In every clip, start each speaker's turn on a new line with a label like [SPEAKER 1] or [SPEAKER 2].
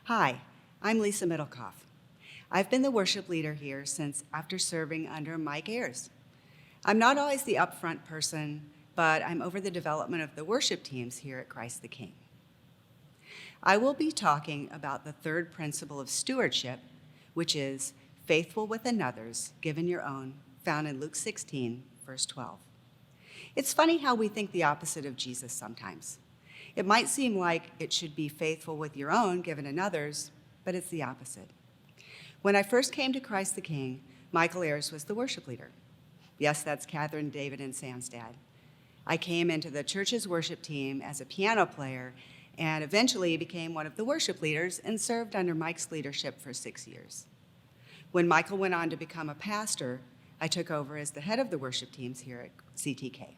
[SPEAKER 1] Hi, I'm Lisa Middlecoff. I've been the worship leader here since after serving under Mike Ayers. I'm not always the upfront person, but I'm over the development of the worship teams here at Christ the King. I will be talking about the third principle of stewardship, which is faithful with another's, given your own, found in Luke 16, verse 12. It's funny how we think the opposite of Jesus sometimes. It might seem like it should be faithful with your own, given another's, but it's the opposite. When I first came to Christ the King, Michael Ayers was the worship leader. Yes, that's Catherine, David, and Sam's dad. I came into the church's worship team as a piano player and eventually became one of the worship leaders and served under Mike's leadership for 6 years. When Michael went on to become a pastor, I took over as the head of the worship teams here at CTK.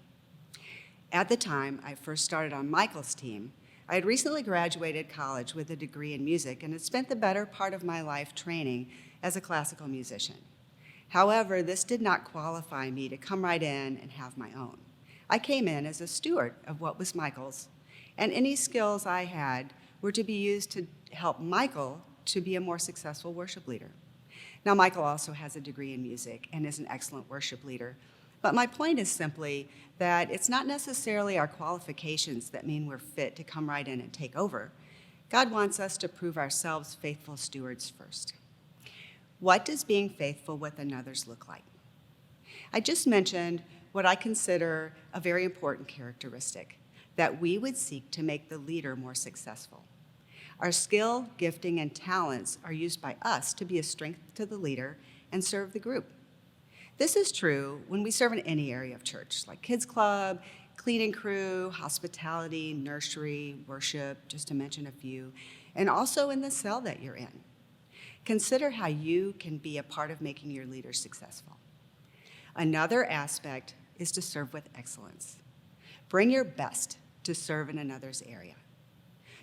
[SPEAKER 1] At the time I first started on Michael's team, I had recently graduated college with a degree in music and had spent the better part of my life training as a classical musician. However, this did not qualify me to come right in and have my own. I came in as a steward of what was Michael's, and any skills I had were to be used to help Michael to be a more successful worship leader. Now, Michael also has a degree in music and is an excellent worship leader, but my point is simply that it's not necessarily our qualifications that mean we're fit to come right in and take over. God wants us to prove ourselves faithful stewards first. What does being faithful with another's look like? I just mentioned what I consider a very important characteristic, that we would seek to make the leader more successful. Our skill, gifting, and talents are used by us to be a strength to the leader and serve the group. This is true when we serve in any area of church, like kids club, cleaning crew, hospitality, nursery, worship, just to mention a few, and also in the cell that you're in. Consider how you can be a part of making your leaders successful. Another aspect is to serve with excellence. Bring your best to serve in another's area.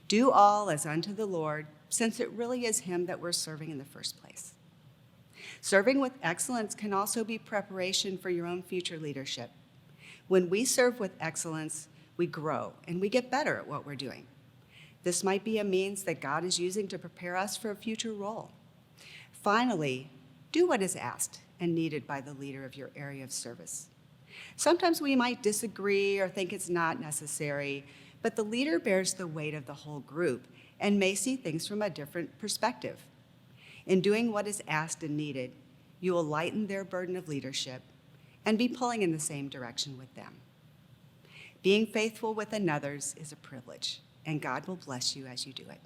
[SPEAKER 1] Do all as unto the Lord, since it really is Him that we're serving in the first place. Serving with excellence can also be preparation for your own future leadership. When we serve with excellence, we grow and we get better at what we're doing. This might be a means that God is using to prepare us for a future role. Finally, do what is asked and needed by the leader of your area of service. Sometimes we might disagree or think it's not necessary, but the leader bears the weight of the whole group and may see things from a different perspective. In doing what is asked and needed, you will lighten their burden of leadership and be pulling in the same direction with them. Being faithful with another's is a privilege, and God will bless you as you do it.